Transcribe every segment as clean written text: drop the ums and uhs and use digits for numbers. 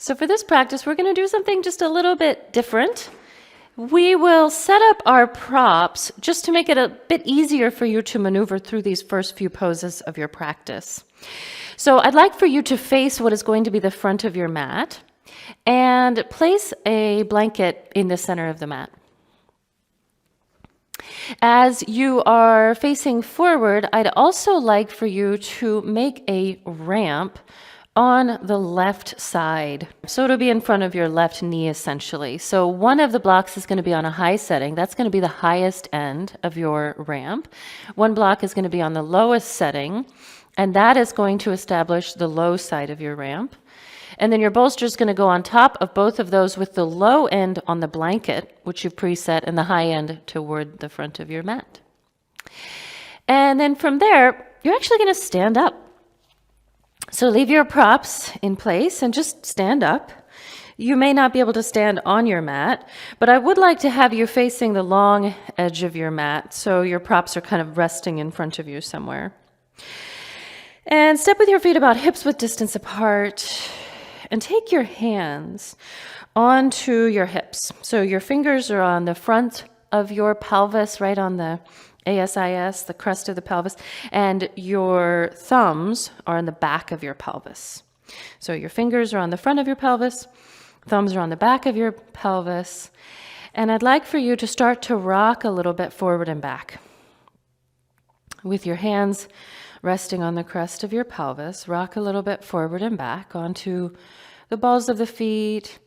So for this practice, we're going to do something just a little bit different. We will set up our props just to make it a bit easier for you to maneuver through these first few poses of your practice. So I'd like for you to face what is going to be the front of your mat and place a blanket in the center of the mat. As you are facing forward, I'd also like for you to make a ramp on the left side. So it'll be in front of your left knee essentially. So one of the blocks is going to be on a high setting. That's going to be the highest end of your ramp. One block is going to be on the lowest setting, and that is going to establish the low side of your ramp. And then your bolster is going to go on top of both of those with the low end on the blanket, which you've preset, and the high end toward the front of your mat. And then from there, you're actually going to stand up. So leave your props in place and just stand up. You may not be able to stand on your mat, but I would like to have you facing the long edge of your mat so your props are kind of resting in front of you somewhere. And step with your feet about hips-width distance apart and take your hands onto your hips. So your fingers are on the front of your pelvis, right on the ASIS, the crest of the pelvis, and your thumbs are on the back of your pelvis. So your fingers are on the front of your pelvis, thumbs are on the back of your pelvis, and I'd like for you to start to rock a little bit forward and back. With your hands resting on the crest of your pelvis, rock a little bit forward and back onto the balls of the feet,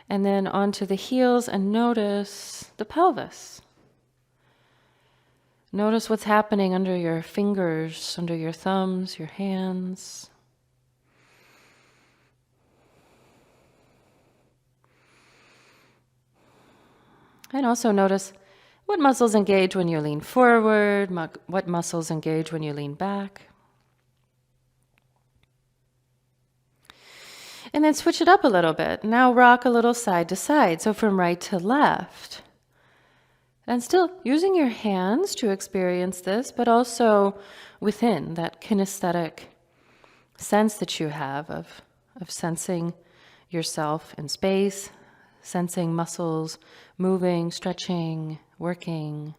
and then onto the heels, and notice the pelvis. Notice what's happening under your fingers, under your thumbs, your hands. And also notice what muscles engage when you lean forward, what muscles engage when you lean back. And then switch it up a little bit. Now rock a little side to side, so from right to left. And still using your hands to experience this, but also within that kinesthetic sense that you have of sensing yourself in space, sensing muscles moving, stretching, working.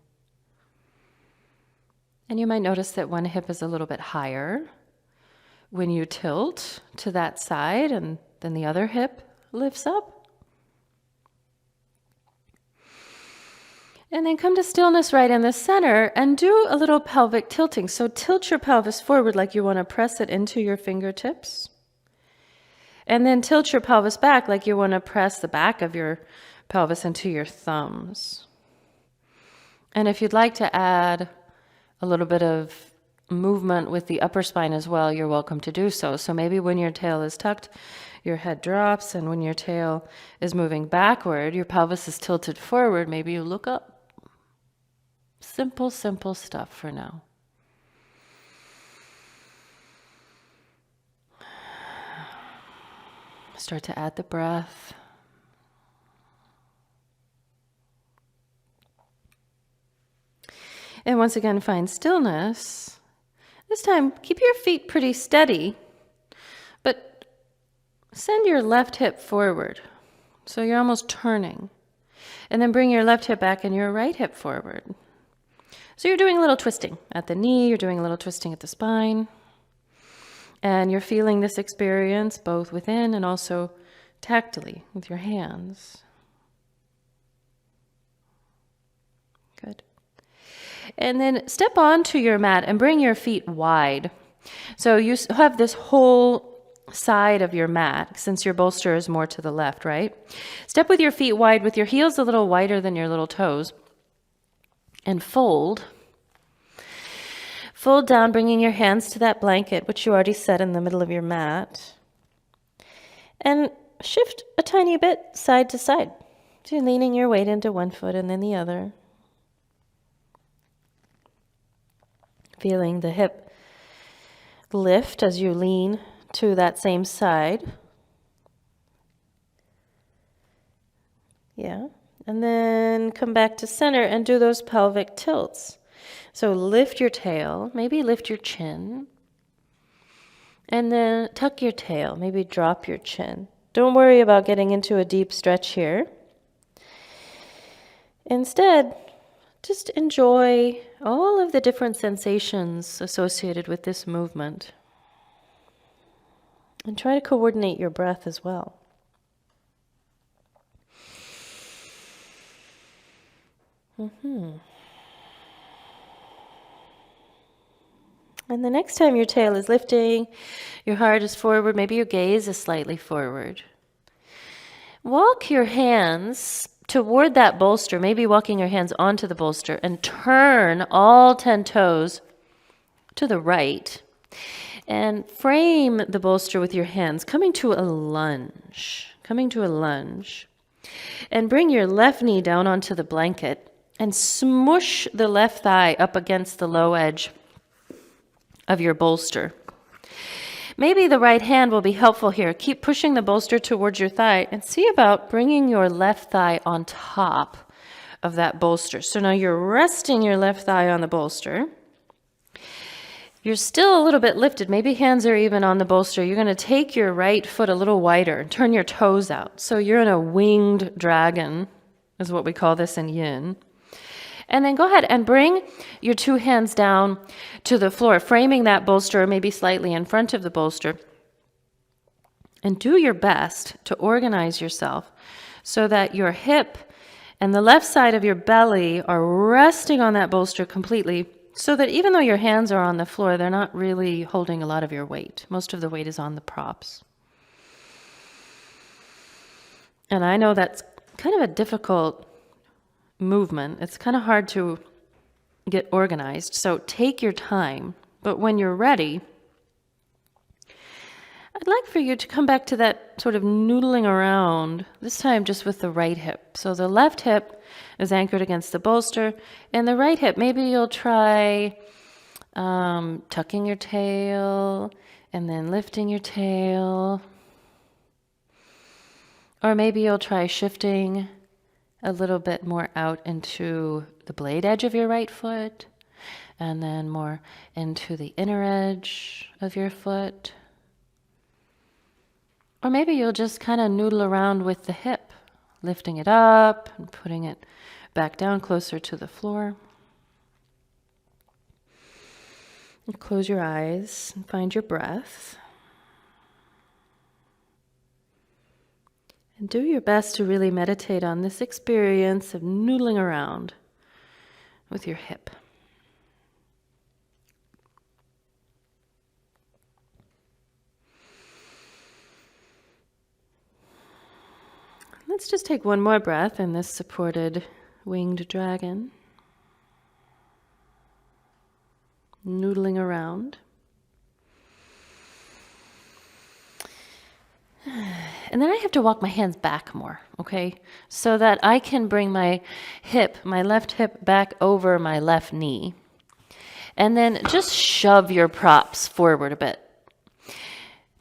And you might notice that one hip is a little bit higher when you tilt to that side, and then the other hip lifts up. And then come to stillness right in the center and do a little pelvic tilting. So tilt your pelvis forward like you want to press it into your fingertips. And then tilt your pelvis back like you want to press the back of your pelvis into your thumbs. And if you'd like to add a little bit of movement with the upper spine as well, you're welcome to do so. So maybe when your tail is tucked, your head drops, and when your tail is moving backward, your pelvis is tilted forward, maybe you look up. Simple, simple stuff for now. Start to add the breath. And once again, find stillness. This time, keep your feet pretty steady, but send your left hip forward. So you're almost turning. And then bring your left hip back and your right hip forward. So you're doing a little twisting at the knee, you're doing a little twisting at the spine. And you're feeling this experience both within and also tactily with your hands. Good. And then step onto your mat and bring your feet wide. So you have this whole side of your mat, since your bolster is more to the left, right? Step with your feet wide, with your heels a little wider than your little toes, and fold. Fold down, bringing your hands to that blanket, which you already set in the middle of your mat. And shift a tiny bit side to side. So you're leaning your weight into one foot and then the other. Feeling the hip lift as you lean to that same side. Yeah. And then come back to center and do those pelvic tilts. So lift your tail, maybe lift your chin, and then tuck your tail, maybe drop your chin. Don't worry about getting into a deep stretch here. Instead, just enjoy all of the different sensations associated with this movement. And try to coordinate your breath as well. And the next time your tail is lifting, your heart is forward, maybe your gaze is slightly forward. Walk your hands toward that bolster, maybe walking your hands onto the bolster, and turn all 10 toes to the right. And frame the bolster with your hands, coming to a lunge. And bring your left knee down onto the blanket and smush the left thigh up against the low edge of your bolster. Maybe the right hand will be helpful here. Keep pushing the bolster towards your thigh and see about bringing your left thigh on top of that bolster. So now you're resting your left thigh on the bolster. You're still a little bit lifted. Maybe hands are even on the bolster. You're going to take your right foot a little wider and turn your toes out. So you're in a winged dragon, is what we call this in yin. And then go ahead and bring your two hands down to the floor, framing that bolster maybe slightly in front of the bolster. And do your best to organize yourself so that your hip and the left side of your belly are resting on that bolster completely, so that even though your hands are on the floor, they're not really holding a lot of your weight. Most of the weight is on the props. And I know that's kind of a difficult movement. It's kind of hard to get organized. So take your time. But when you're ready, I'd like for you to come back to that sort of noodling around, this time just with the right hip. So the left hip is anchored against the bolster, and the right hip, maybe you'll try tucking your tail and then lifting your tail. Or maybe you'll try shifting a little bit more out into the blade edge of your right foot, and then more into the inner edge of your foot. Or maybe you'll just kind of noodle around with the hip, lifting it up and putting it back down closer to the floor. And close your eyes and find your breath. And do your best to really meditate on this experience of noodling around with your hip. Let's just take one more breath in this supported winged dragon. Noodling around. And then I have to walk my hands back more, okay? So that I can bring my hip, my left hip back over my left knee. And then just shove your props forward a bit.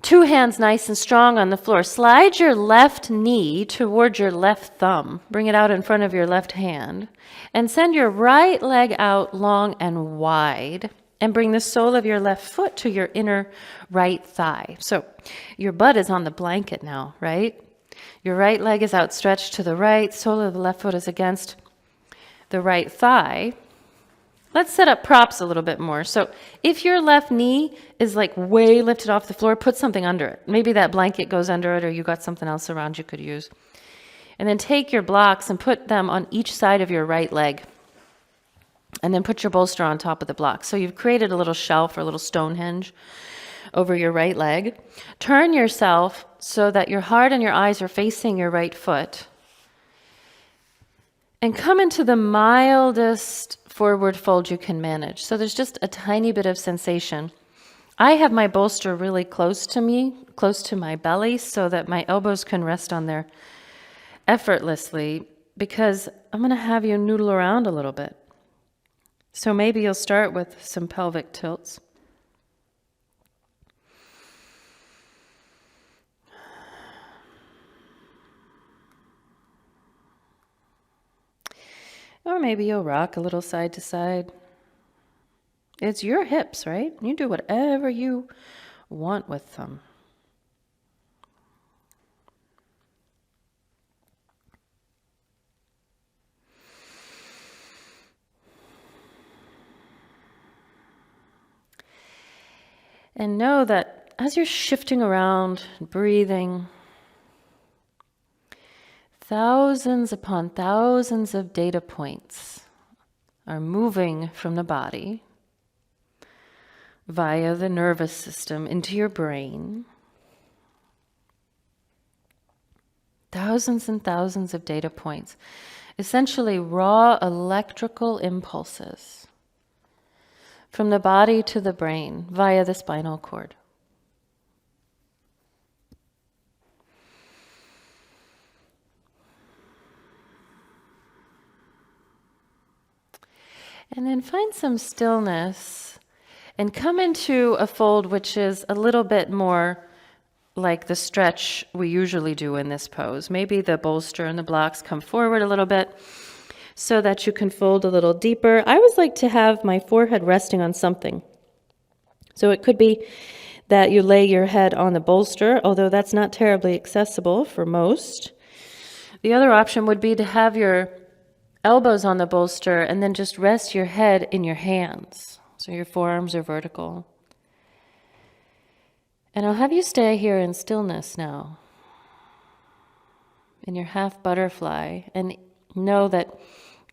Two hands nice and strong on the floor. Slide your left knee towards your left thumb. Bring it out in front of your left hand. And send your right leg out long and wide. And bring the sole of your left foot to your inner right thigh. So your butt is on the blanket now, right? Your right leg is outstretched to the right. Sole of the left foot is against the right thigh. Let's set up props a little bit more. So if your left knee is like way lifted off the floor, put something under it. Maybe that blanket goes under it, or you got something else around you could use. And then take your blocks and put them on each side of your right leg. And then put your bolster on top of the block. So you've created a little shelf or a little Stonehenge over your right leg. Turn yourself so that your heart and your eyes are facing your right foot. And come into the mildest forward fold you can manage. So there's just a tiny bit of sensation. I have my bolster really close to me, close to my belly, so that my elbows can rest on there effortlessly, because I'm going to have you noodle around a little bit. So maybe you'll start with some pelvic tilts. Or maybe you'll rock a little side to side. It's your hips, right? You do whatever you want with them. And know that as you're shifting around, breathing, thousands upon thousands of data points are moving from the body via the nervous system into your brain. Thousands and thousands of data points, essentially raw electrical impulses from the body to the brain via the spinal cord. And then find some stillness and come into a fold which is a little bit more like the stretch we usually do in this pose. Maybe the bolster and the blocks come forward a little bit so that you can fold a little deeper. I always like to have my forehead resting on something. So it could be that you lay your head on the bolster, although that's not terribly accessible for most. The other option would be to have your elbows on the bolster and then just rest your head in your hands. So your forearms are vertical. And I'll have you stay here in stillness now, in your half butterfly, and know that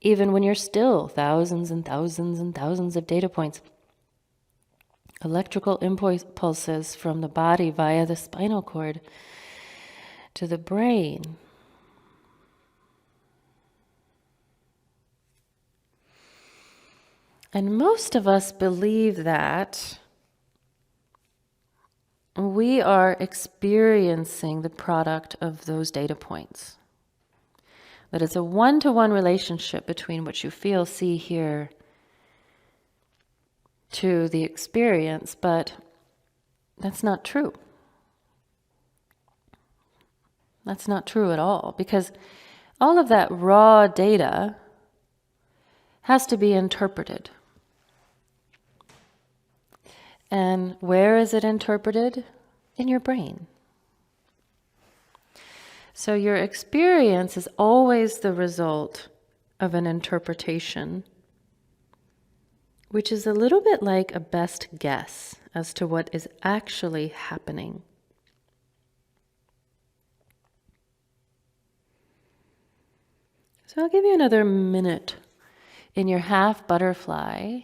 even when you're still, thousands and thousands and thousands of data points, electrical impulses from the body via the spinal cord to the brain. And most of us believe that we are experiencing the product of those data points. That it's a one-to-one relationship between what you feel, see, hear, to the experience, but that's not true. That's not true at all, because all of that raw data has to be interpreted. And where is it interpreted? In your brain. So your experience is always the result of an interpretation, which is a little bit like a best guess as to what is actually happening. So I'll give you another minute in your half butterfly,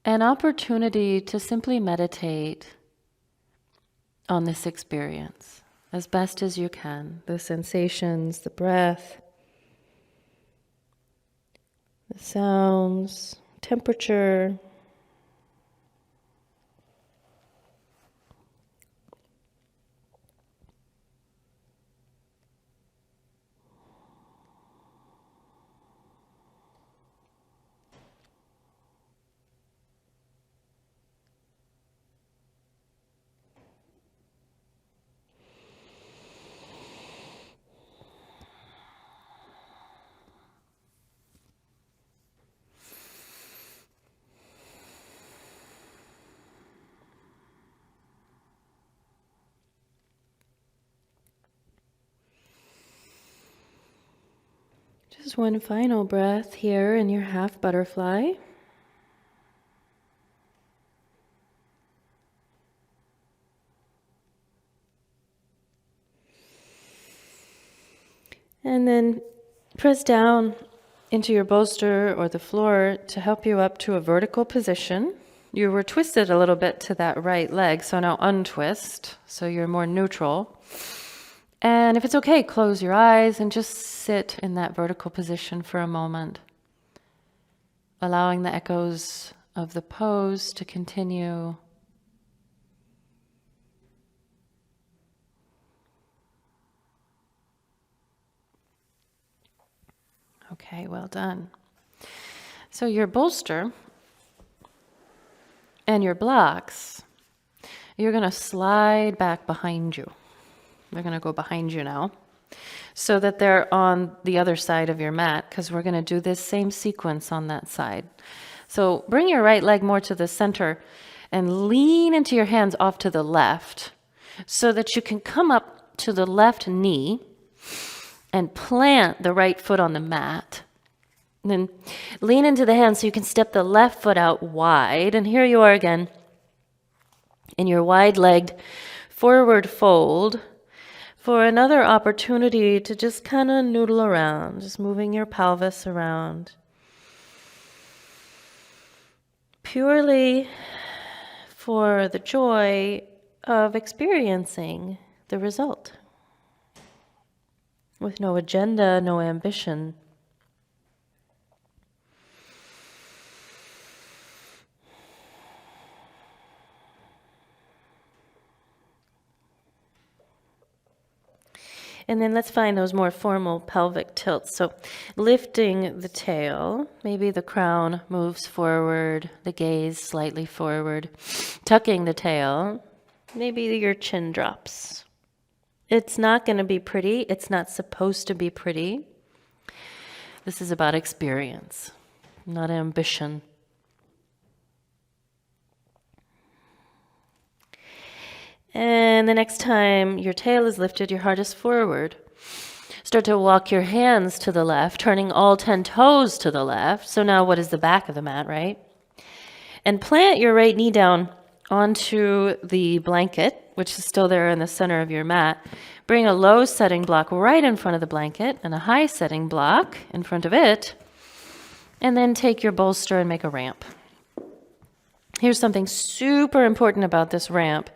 an opportunity to simply meditate on this experience as best as you can. The sensations, the breath, the sounds, temperature. Just one final breath here in your half butterfly. And then press down into your bolster or the floor to help you up to a vertical position. You were twisted a little bit to that right leg, so now untwist, so you're more neutral. And if it's okay, close your eyes and just sit in that vertical position for a moment, allowing the echoes of the pose to continue. Okay, well done. So your bolster and your blocks, you're going to slide back behind you. They're going to go behind you now so that they're on the other side of your mat, because we're going to do this same sequence on that side. So bring your right leg more to the center and lean into your hands off to the left so that you can come up to the left knee and plant the right foot on the mat. And then lean into the hands so you can step the left foot out wide. And here you are again. In your wide-legged forward fold, for another opportunity to just kind of noodle around, just moving your pelvis around. Purely for the joy of experiencing the result. With no agenda, no ambition. And then let's find those more formal pelvic tilts. So lifting the tail, maybe the crown moves forward, the gaze slightly forward. Tucking the tail, maybe your chin drops. It's not going to be pretty. It's not supposed to be pretty. This is about experience, not ambition. And the next time your tail is lifted, your heart is forward. Start to walk your hands to the left, turning all 10 toes to the left. So now what is the back of the mat, right? And plant your right knee down onto the blanket, which is still there in the center of your mat. Bring a low setting block right in front of the blanket and a high setting block in front of it. And then take your bolster and make a ramp. Here's something super important about this ramp.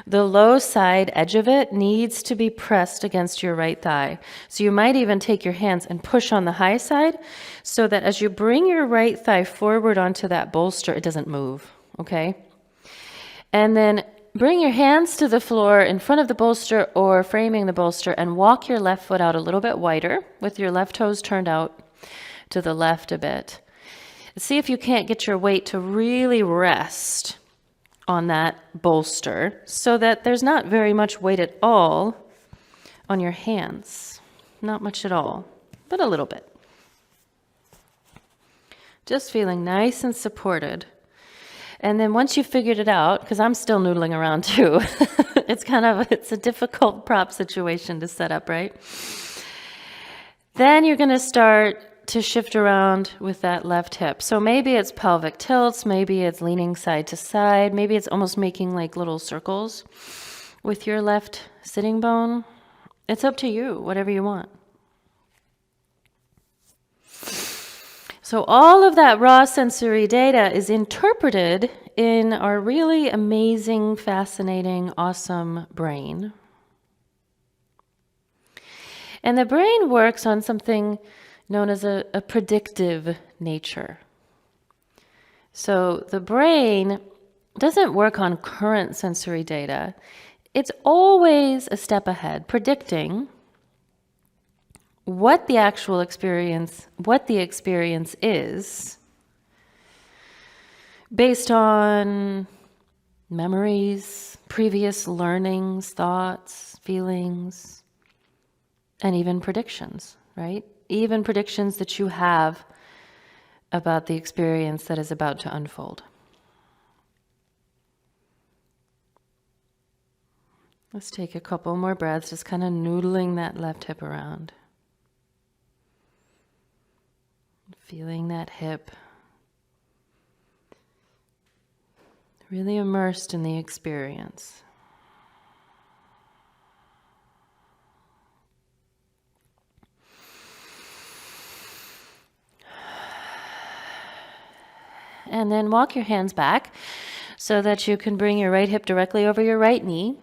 The low side edge of it needs to be pressed against your right thigh. So you might even take your hands and push on the high side so that as you bring your right thigh forward onto that bolster, it doesn't move, okay? And then bring your hands to the floor in front of the bolster or framing the bolster and walk your left foot out a little bit wider with your left toes turned out to the left a bit. See if you can't get your weight to really rest on that bolster so that there's not very much weight at all on your hands. Not much at all, but a little bit. Just feeling nice and supported. And then once you've figured it out, because I'm still noodling around too, it's a difficult prop situation to set up, right? Then you're going to start to shift around with that left hip. So maybe it's pelvic tilts, maybe it's leaning side to side, maybe it's almost making like little circles with your left sitting bone. It's up to you, whatever you want. So all of that raw sensory data is interpreted in our really amazing, fascinating, awesome brain. And the brain works on something known as a predictive nature. So the brain doesn't work on current sensory data. It's always a step ahead, predicting what the actual experience, what the experience is based on memories, previous learnings, thoughts, feelings, and even predictions, right? Even predictions that you have about the experience that is about to unfold. Let's take a couple more breaths, just kind of noodling that left hip around. Feeling that hip. Really immersed in the experience. And then walk your hands back so that you can bring your right hip directly over your right knee.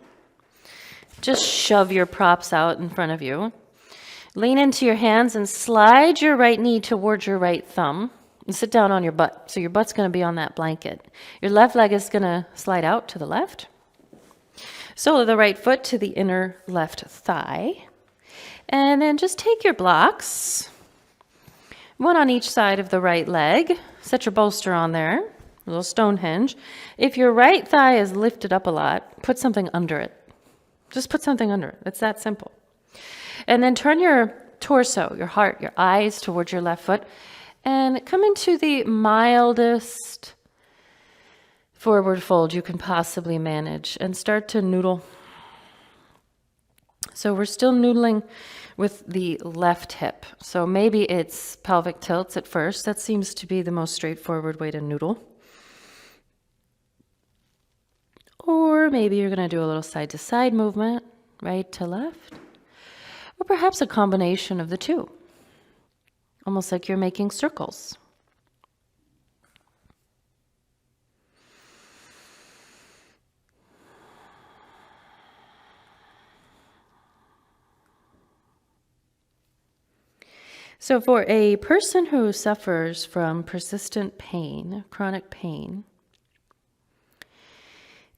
Just shove your props out in front of you. Lean into your hands and slide your right knee towards your right thumb and sit down on your butt. So your butt's going to be on that blanket. Your left leg is going to slide out to the left. So the right foot to the inner left thigh. And then just take your blocks, one on each side of the right leg. Set your bolster on there, a little Stonehenge. If your right thigh is lifted up a lot, put something under it. Just put something under it. It's that simple. And then turn your torso, your heart, your eyes towards your left foot and come into the mildest forward fold you can possibly manage and start to noodle. So we're still noodling with the left hip. So maybe it's pelvic tilts at first. That seems to be the most straightforward way to noodle. Or maybe you're going to do a little side to side movement, right to left, or perhaps a combination of the two, almost like you're making circles. So for a person who suffers from persistent pain, chronic pain,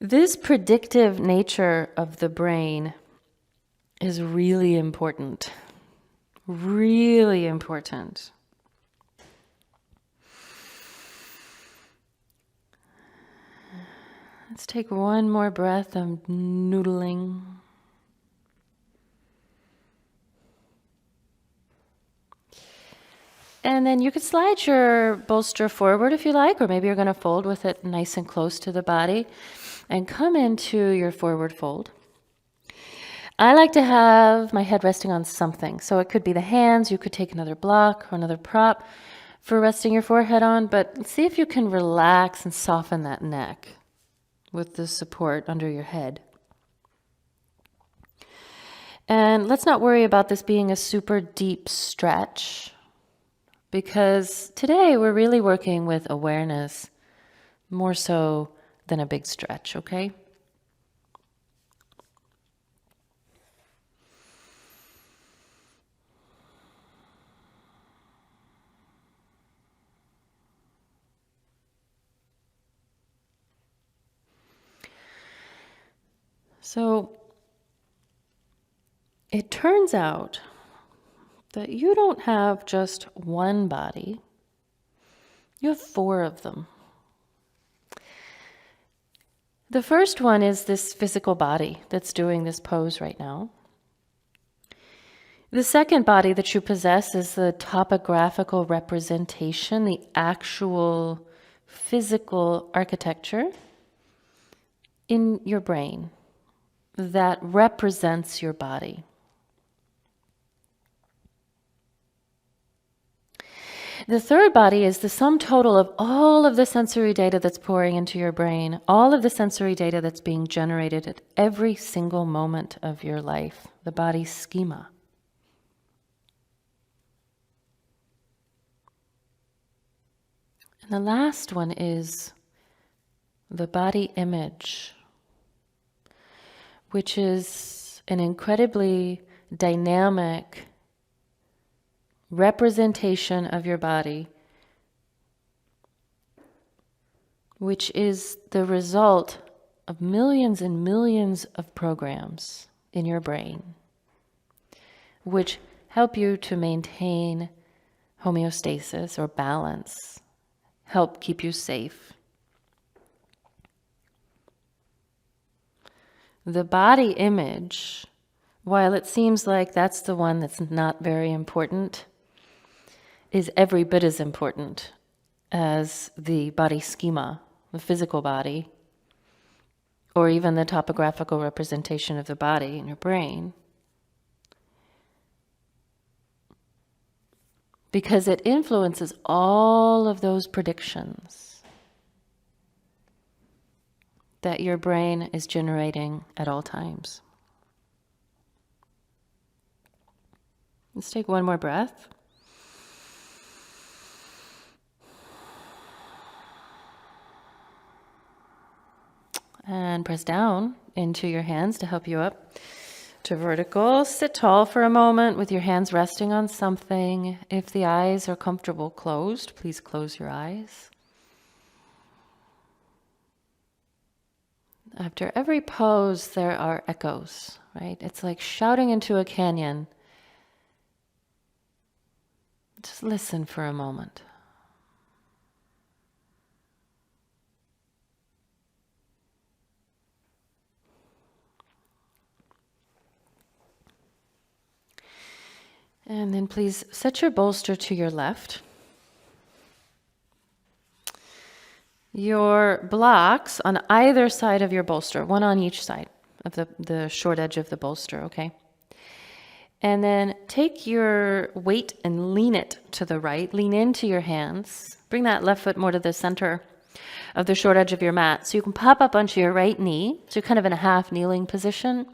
this predictive nature of the brain is really important. Really important. Let's take one more breath of noodling. And then you could slide your bolster forward if you like, or maybe you're going to fold with it nice and close to the body and come into your forward fold. I like to have my head resting on something. So it could be the hands, you could take another block or another prop for resting your forehead on, but see if you can relax and soften that neck with the support under your head. And let's not worry about this being a super deep stretch, because today we're really working with awareness more so than a big stretch, okay? So it turns out that you don't have just one body, you have 4 of them. The first one is this physical body that's doing this pose right now. The second body that you possess is the topographical representation, the actual physical architecture in your brain that represents your body. The third body is the sum total of all of the sensory data that's pouring into your brain, all of the sensory data that's being generated at every single moment of your life, the body schema. And the last one is the body image, which is an incredibly dynamic representation of your body, which is the result of millions and millions of programs in your brain, which help you to maintain homeostasis or balance, help keep you safe. The body image, while it seems like that's the one that's not very important, is every bit as important as the body schema, the physical body, or even the topographical representation of the body in your brain, because it influences all of those predictions that your brain is generating at all times. Let's take one more breath. And press down into your hands to help you up to vertical. Sit tall for a moment with your hands resting on something. If the eyes are comfortable closed, please close your eyes. After every pose, there are echoes, right? It's like shouting into a canyon. Just listen for a moment. And then please set your bolster to your left. Your blocks on either side of your bolster, one on each side of the short edge of the bolster, okay? And then take your weight and lean it to the right. Lean into your hands. Bring that left foot more to the center. of the short edge of your mat. So you can pop up onto your right knee. So you're kind of in a half kneeling position.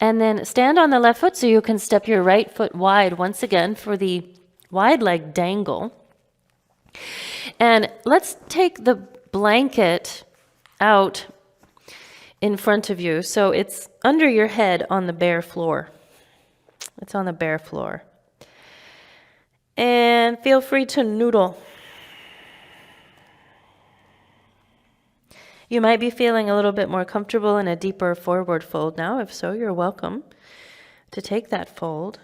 And then stand on the left foot so you can step your right foot wide once again for the wide leg dangle. And let's take the blanket out in front of you. So it's under your head on the bare floor. It's on the bare floor. And feel free to noodle. You might be feeling a little bit more comfortable in a deeper forward fold now. If so, you're welcome to take that fold.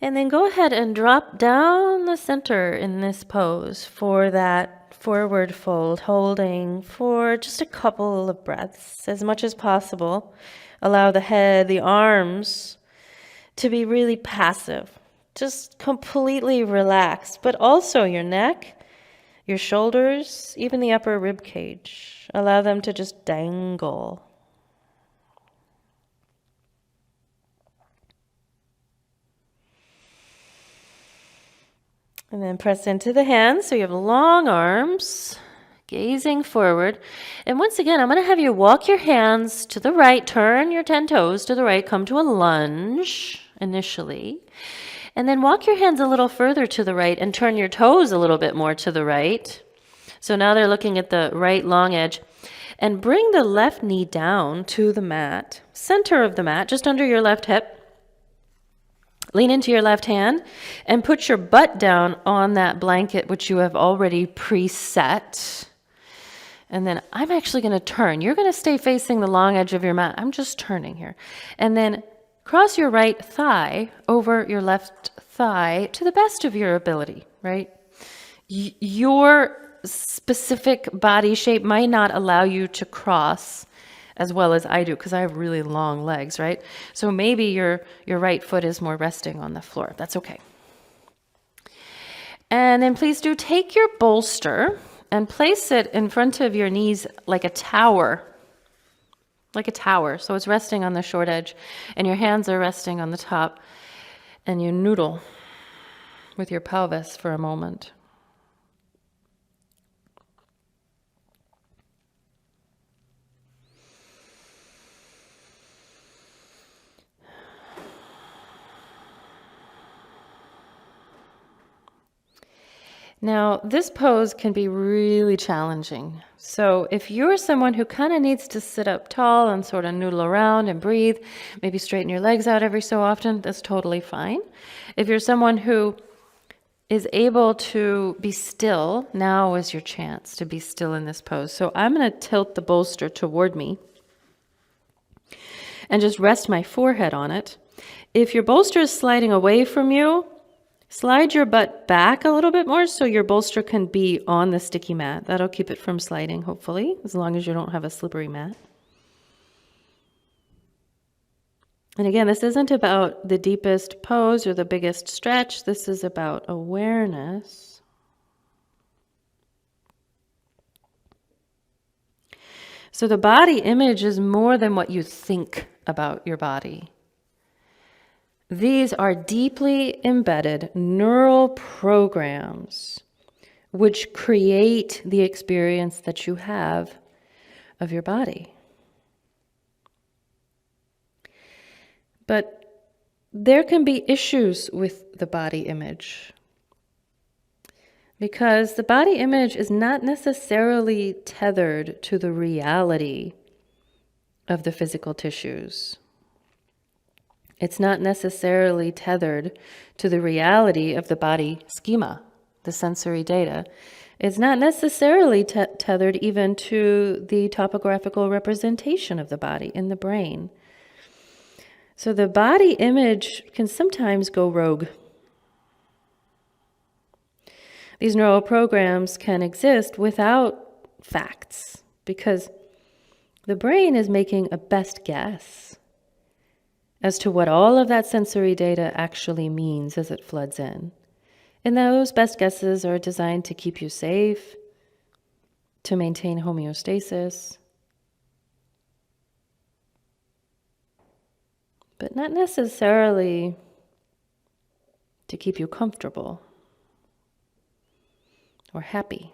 And then go ahead and drop down the center in this pose for that forward fold, holding for just a couple of breaths, as much as possible. Allow the head, the arms to be really passive, just completely relaxed, but also your neck, your shoulders, even the upper rib cage. Allow them to just dangle. And then press into the hands so you have long arms, gazing forward. And once again, I'm going to have you walk your hands to the right, turn your 10 toes to the right, come to a lunge initially. And then walk your hands a little further to the right and turn your toes a little bit more to the right. So now they're looking at the right long edge. And bring the left knee down to the mat, center of the mat, just under your left hip. Lean into your left hand and put your butt down on that blanket, which you have already preset. And then I'm actually going to turn. You're going to stay facing the long edge of your mat. I'm just turning here. And then cross your right thigh over your left thigh to the best of your ability, right? Your specific body shape might not allow you to cross as well as I do, because I have really long legs, right? So maybe your right foot is more resting on the floor. That's okay. And then please do take your bolster and place it in front of your knees like a tower. Like a tower. So it's resting on the short edge, and your hands are resting on the top. And you noodle with your pelvis for a moment. Now, this pose can be really challenging. So if you're someone who kind of needs to sit up tall and sort of noodle around and breathe, maybe straighten your legs out every so often, that's totally fine. If you're someone who is able to be still, now is your chance to be still in this pose. So I'm going to tilt the bolster toward me and just rest my forehead on it. If your bolster is sliding away from you, slide your butt back a little bit more so your bolster can be on the sticky mat. That'll keep it from sliding, hopefully, as long as you don't have a slippery mat. And again, this isn't about the deepest pose or the biggest stretch. This is about awareness. So the body image is more than what you think about your body. These are deeply embedded neural programs which create the experience that you have of your body. But there can be issues with the body image because the body image is not necessarily tethered to the reality of the physical tissues. It's not necessarily tethered to the reality of the body schema, the sensory data. It's not necessarily tethered even to the topographical representation of the body in the brain. So the body image can sometimes go rogue. These neural programs can exist without facts because the brain is making a best guess as to what all of that sensory data actually means as it floods in. And those best guesses are designed to keep you safe, to maintain homeostasis. but not necessarily to keep you comfortable or happy.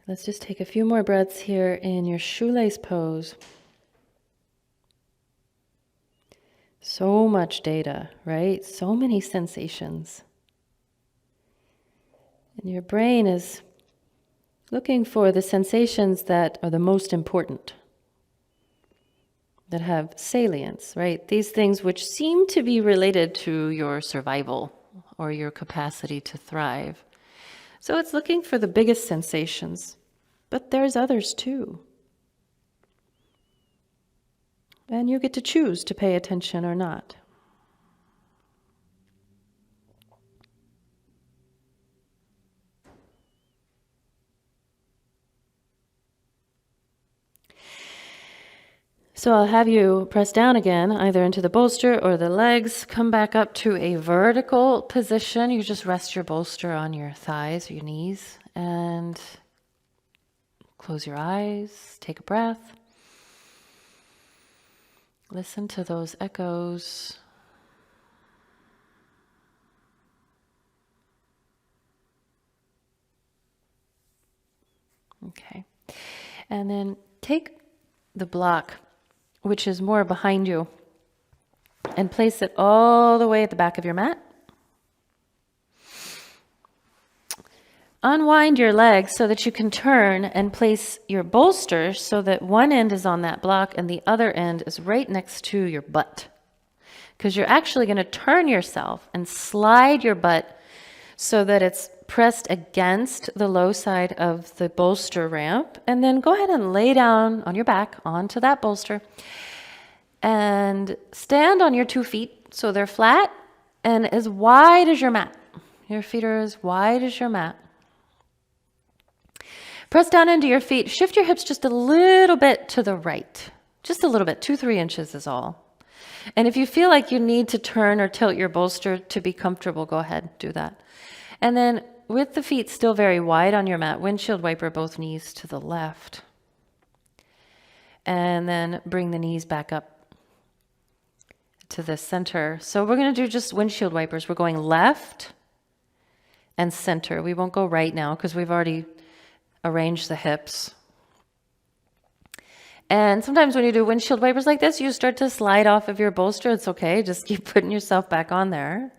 Let's just take a few more breaths here in your shoelace pose. So much data, right? So many sensations. And your brain is looking for the sensations that are the most important, that have salience, right? These things which seem to be related to your survival or your capacity to thrive. So it's looking for the biggest sensations, but there's others too. And you get to choose to pay attention or not. So I'll have you press down again, either into the bolster or the legs. Come back up to a vertical position. You just rest your bolster on your thighs or your knees and close your eyes. Take a breath. Listen to those echoes. Okay. And then take the block, which is more behind you, and place it all the way at the back of your mat. Unwind your legs so that you can turn and place your bolster so that one end is on that block and the other end is right next to your butt. Because you're actually going to turn yourself and slide your butt so that it's pressed against the low side of the bolster ramp. And then go ahead and lay down on your back onto that bolster and stand on your 2 feet so they're flat and as wide as your mat. Your feet are as wide as your mat. Press down into your feet. Shift your hips just a little bit to the right. Just a little bit, 2-3 inches is all. And if you feel like you need to turn or tilt your bolster to be comfortable, go ahead, do that. And then with the feet still very wide on your mat, windshield wiper both knees to the left. And then bring the knees back up to the center. So we're going to do just windshield wipers. We're going left and center. We won't go right now because we've already arranged the hips. And sometimes when you do windshield wipers like this, you start to slide off of your bolster. It's okay. Just keep putting yourself back on there.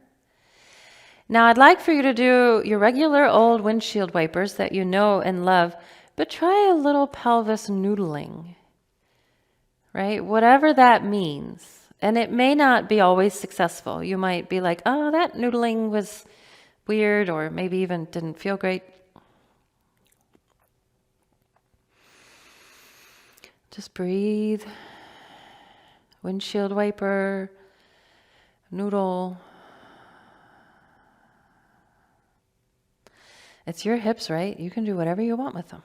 Now, I'd like for you to do your regular old windshield wipers that you know and love, but try a little pelvis noodling, right? Whatever that means. And it may not be always successful. You might be like, oh, that noodling was weird, or maybe even didn't feel great. Just breathe. Windshield wiper, noodle. It's your hips, right? You can do whatever you want with them.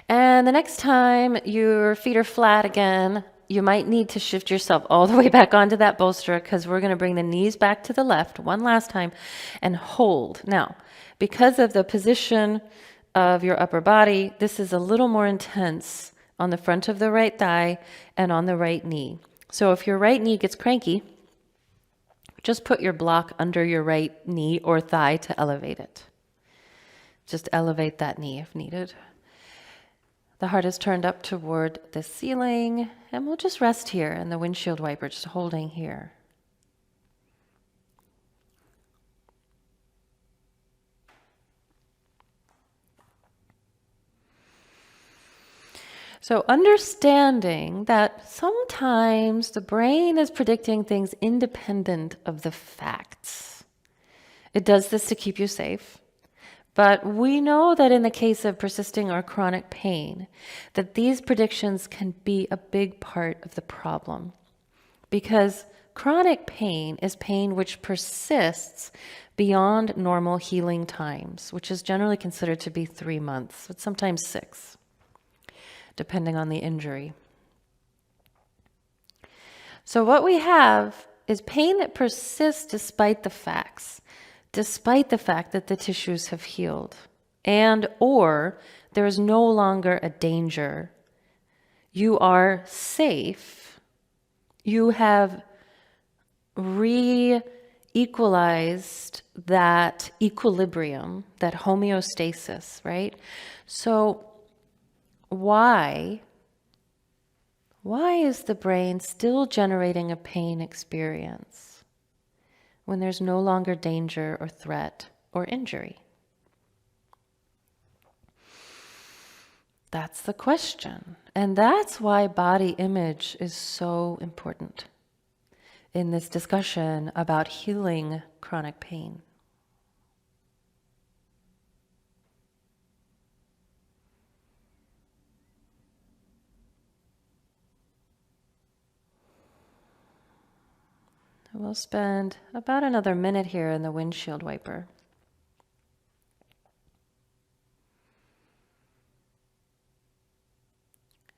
And the next time your feet are flat again, you might need to shift yourself all the way back onto that bolster because we're going to bring the knees back to the left one last time and hold. Now, because of the position of your upper body, this is a little more intense on the front of the right thigh and on the right knee. So if your right knee gets cranky, just put your block under your right knee or thigh to elevate it. Just elevate that knee if needed. The heart is turned up toward the ceiling, and we'll just rest here in the windshield wiper, just holding here. So understanding that sometimes the brain is predicting things independent of the facts. It does this to keep you safe. But we know that in the case of persisting or chronic pain, that these predictions can be a big part of the problem. Because chronic pain is pain which persists beyond normal healing times, which is generally considered to be 3 months, but sometimes 6, depending on the injury. So what we have is pain that persists despite the facts, despite the fact that the tissues have healed, and or there is no longer a danger. You are safe. You have re-equalized that equilibrium, that homeostasis, right? So why is the brain still generating a pain experience when there's no longer danger or threat or injury? That's the question. And that's why body image is so important in this discussion about healing chronic pain. We'll spend about another minute here in the windshield wiper.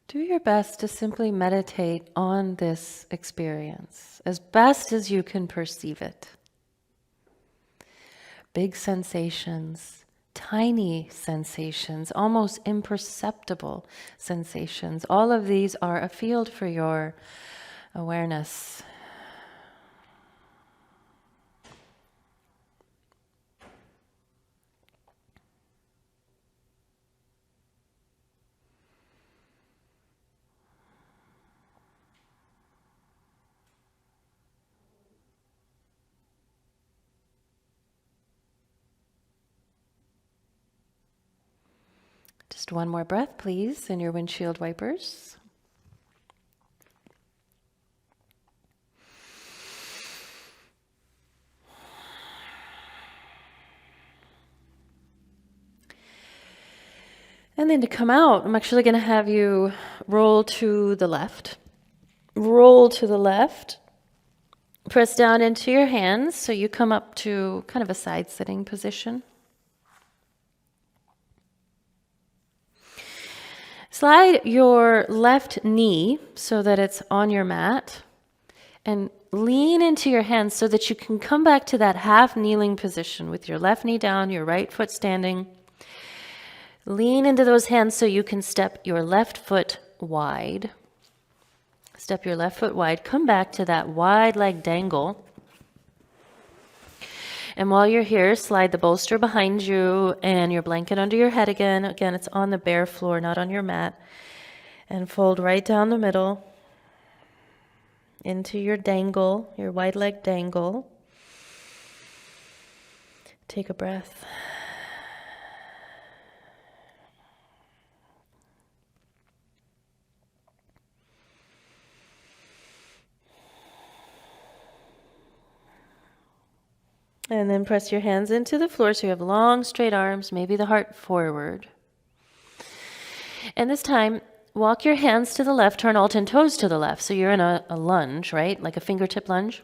Do your best to simply meditate on this experience as best as you can perceive it. Big sensations, tiny sensations, almost imperceptible sensations. All of these are a field for your awareness. Just one more breath, please, in your windshield wipers. And then to come out, I'm actually going to have you roll to the left. Roll to the left. Press down into your hands so you come up to kind of a side-sitting position. Slide your left knee so that it's on your mat and lean into your hands so that you can come back to that half kneeling position with your left knee down, your right foot standing. Lean into those hands so you can step your left foot wide. Step your left foot wide. Come back to that wide leg dangle. And while you're here, slide the bolster behind you and your blanket under your head again. Again, it's on the bare floor, not on your mat. And fold right down the middle into your dangle, your wide leg dangle. Take a breath. And then press your hands into the floor so you have long, straight arms, maybe the heart forward. And this time, walk your hands to the left, turn all 10 toes to the left. So you're in a lunge, right? Like a fingertip lunge.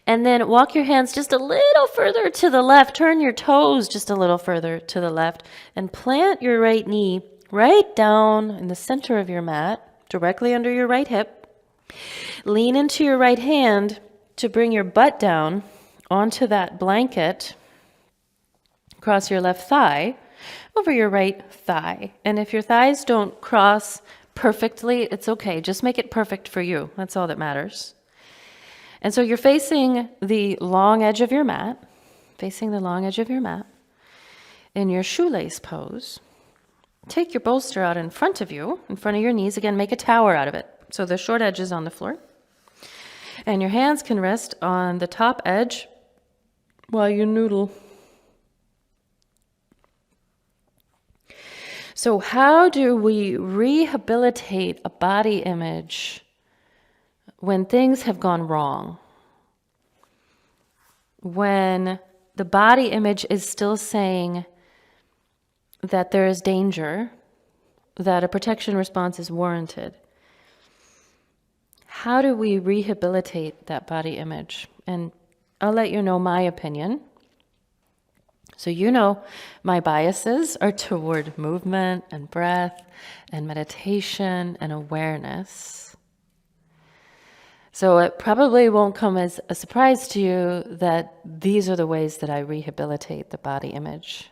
And then walk your hands just a little further to the left. Turn your toes just a little further to the left. And plant your right knee right down in the center of your mat, directly under your right hip. Lean into your right hand to bring your butt down onto that blanket, cross your left thigh over your right thigh. And if your thighs don't cross perfectly, it's okay. Just make it perfect for you. That's all that matters. And so you're facing the long edge of your mat, in your shoelace pose. Take your bolster out in front of you, in front of your knees. Again, make a tower out of it. So the short edge is on the floor. And your hands can rest on the top edge while you noodle. So how do we rehabilitate a body image when things have gone wrong? When the body image is still saying that there is danger, that a protection response is warranted. How do we rehabilitate that body image? And I'll let you know my opinion. So you know my biases are toward movement and breath and meditation and awareness. So it probably won't come as a surprise to you that these are the ways that I rehabilitate the body image.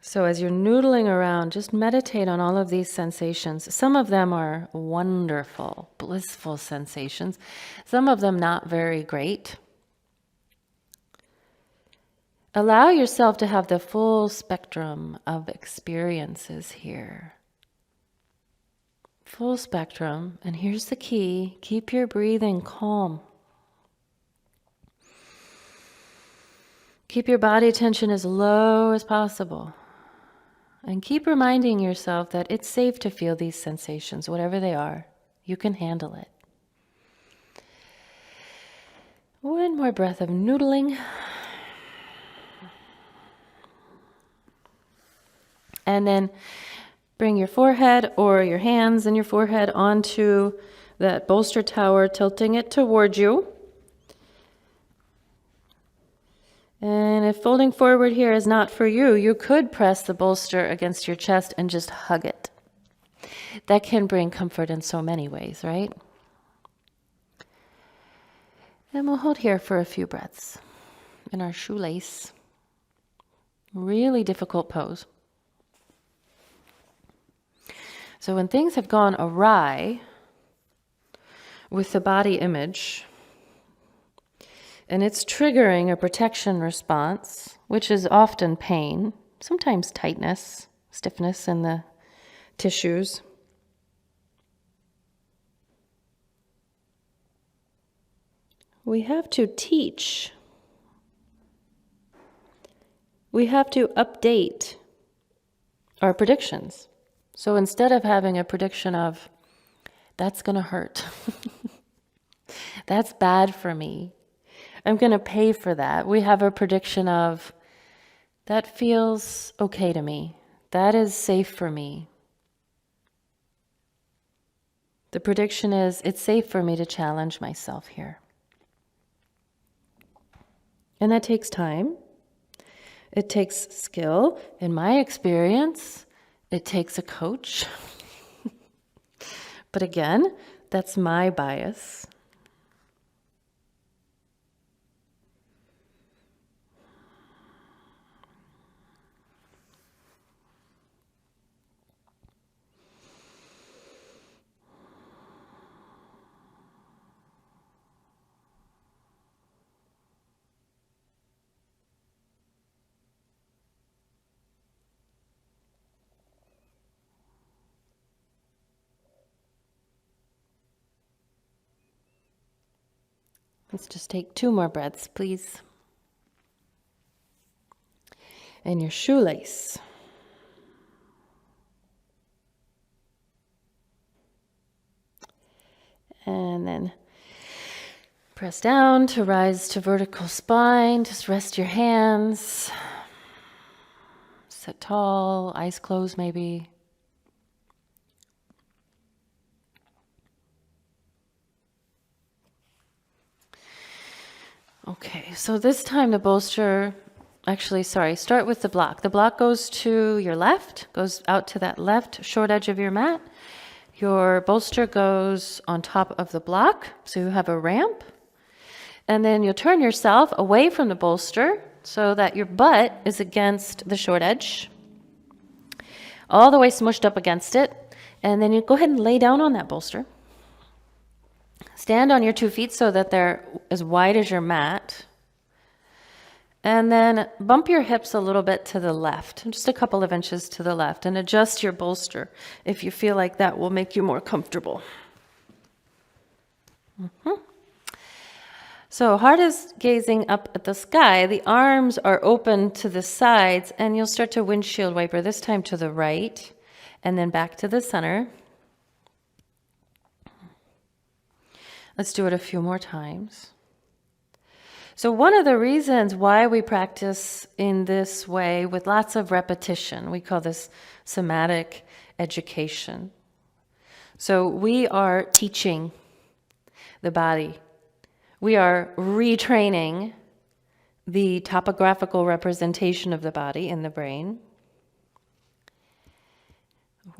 So as you're noodling around, just meditate on all of these sensations. Some of them are wonderful, blissful sensations. Some of them not very great. Allow yourself to have the full spectrum of experiences here. Full spectrum. And here's the key. Keep your breathing calm. Keep your body tension as low as possible. And keep reminding yourself that it's safe to feel these sensations, whatever they are. You can handle it. One more breath of noodling. And then bring your forehead or your hands and your forehead onto that bolster tower, tilting it toward you. And if folding forward here is not for you, you could press the bolster against your chest and just hug it. That can bring comfort in so many ways, right? And we'll hold here for a few breaths in our shoelace. Really difficult pose. So when things have gone awry with the body image, and it's triggering a protection response, which is often pain, sometimes tightness, stiffness in the tissues. We have to teach. We have to update our predictions. So instead of having a prediction of, that's going to hurt, that's bad for me, I'm going to pay for that, we have a prediction of, that feels okay to me, that is safe for me. The prediction is, it's safe for me to challenge myself here. And that takes time. It takes skill. In my experience, it takes a coach. But again, that's my bias. Let's just take 2 more breaths, please. And your shoelace. And then press down to rise to vertical spine. Just rest your hands. Sit tall, eyes closed maybe. Okay, so this time the bolster, start with the block. The block goes to your left, goes out to that left short edge of your mat. Your bolster goes on top of the block, so you have a ramp. And then you'll turn yourself away from the bolster so that your butt is against the short edge, all the way smushed up against it. And then you go ahead and lay down on that bolster. Stand on your 2 feet so that they're as wide as your mat. And then bump your hips a little bit to the left, just a couple of inches to the left, and adjust your bolster if you feel like that will make you more comfortable. So heart is gazing up at the sky. The arms are open to the sides, and you'll start to windshield wiper, this time to the right, and then back to the center. Let's do it a few more times. So one of the reasons why we practice in this way with lots of repetition, we call this somatic education. So we are teaching the body. We are retraining the topographical representation of the body in the brain.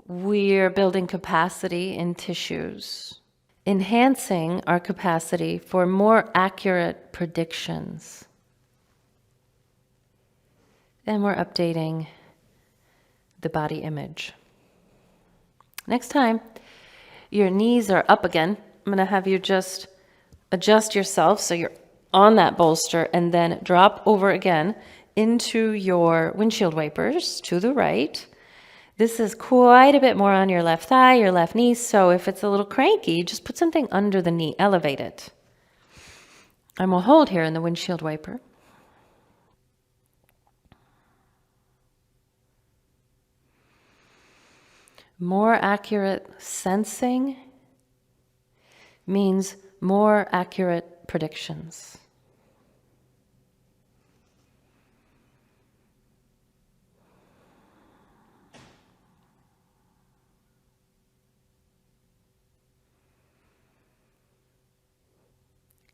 We're building capacity in tissues, enhancing our capacity for more accurate predictions. And we're updating the body image. Next time, your knees are up again. I'm going to have you just adjust yourself so you're on that bolster and then drop over again into your windshield wipers to the right. This is quite a bit more on your left thigh, your left knee, so if it's a little cranky, just put something under the knee, elevate it. And we'll hold here in the windshield wiper. More accurate sensing means more accurate predictions.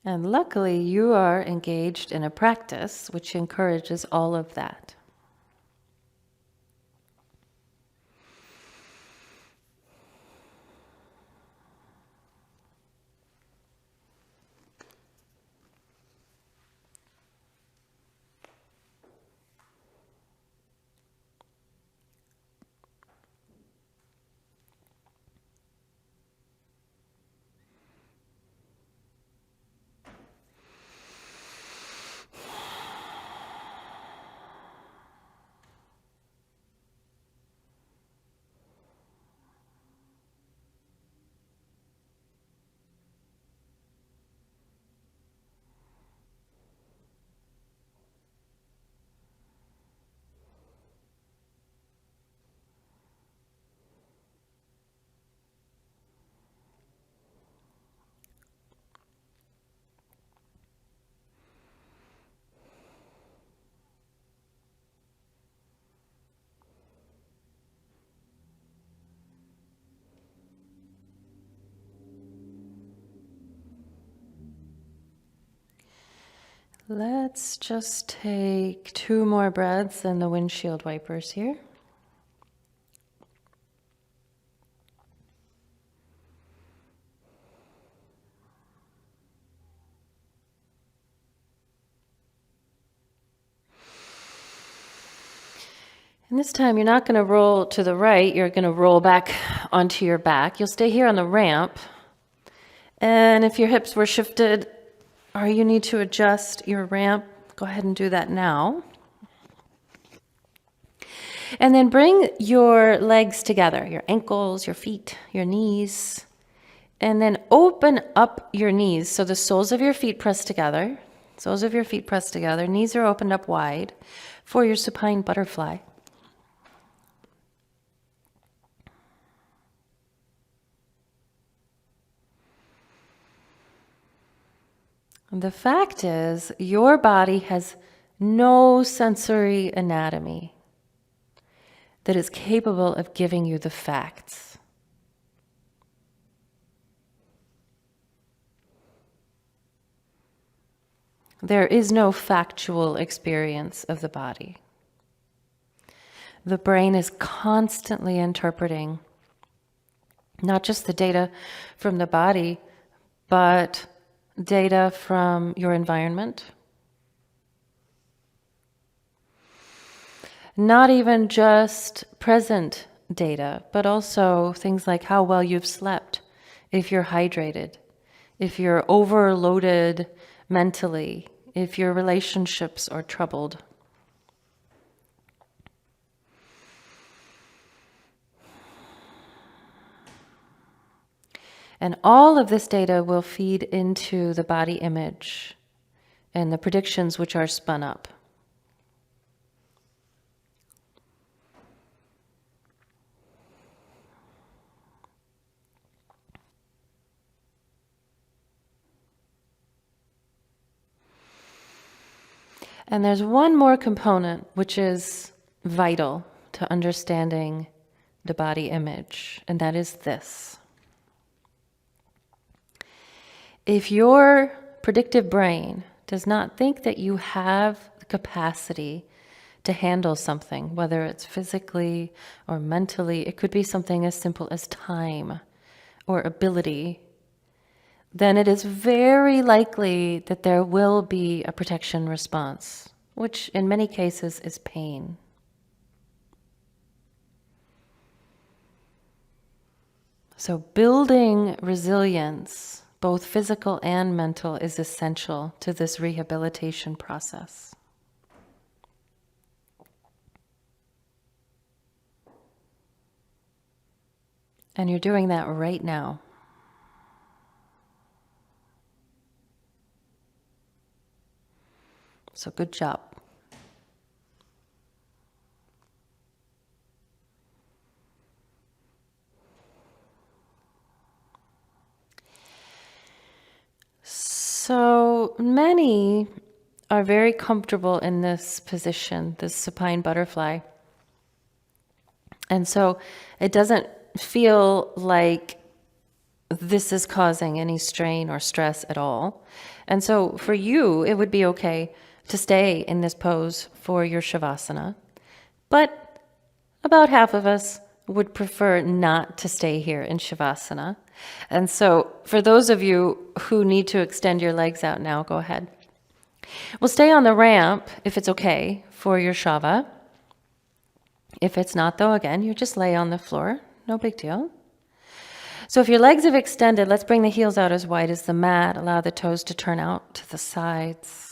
And luckily, you are engaged in a practice which encourages all of that. Let's just take 2 more breaths in the windshield wipers here. And this time you're not going to roll to the right, you're going to roll back onto your back. You'll stay here on the ramp. And if your hips were shifted or you need to adjust your ramp, go ahead and do that now. And then bring your legs together, your ankles, your feet, your knees. And then open up your knees so the soles of your feet press together. Soles of your feet press together. Knees are opened up wide for your supine butterfly. The fact is, your body has no sensory anatomy that is capable of giving you the facts. There is no factual experience of the body. The brain is constantly interpreting not just the data from the body, but data from your environment. Not even just present data, but also things like how well you've slept, if you're hydrated, if you're overloaded mentally, if your relationships are troubled. And all of this data will feed into the body image and the predictions which are spun up. And there's one more component which is vital to understanding the body image, and that is this. If your predictive brain does not think that you have the capacity to handle something, whether it's physically or mentally, it could be something as simple as time or ability, then it is very likely that there will be a protection response, which in many cases is pain. So building resilience, both physical and mental, is essential to this rehabilitation process. And you're doing that right now. So good job. So many are very comfortable in this position, this supine butterfly. And so it doesn't feel like this is causing any strain or stress at all. And so for you, it would be okay to stay in this pose for your Shavasana. But about half of us would prefer not to stay here in Shavasana. And so for those of you who need to extend your legs out now, go ahead. We'll stay on the ramp, if it's okay, for your Shava. If it's not, though, again, you just lay on the floor. No big deal. So if your legs have extended, let's bring the heels out as wide as the mat. Allow the toes to turn out to the sides.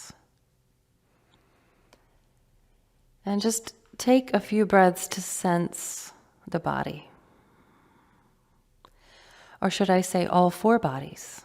And just take a few breaths to sense the body. Or should I say all four bodies?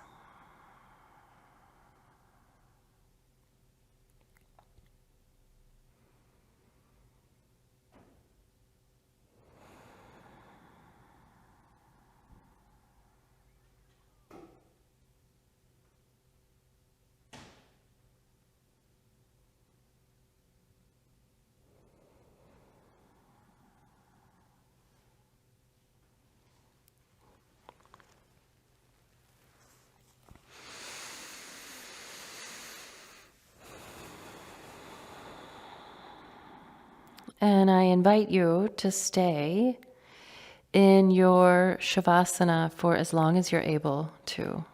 And I invite you to stay in your Shavasana for as long as you're able to.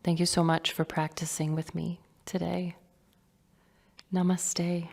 Thank you so much for practicing with me today. Namaste.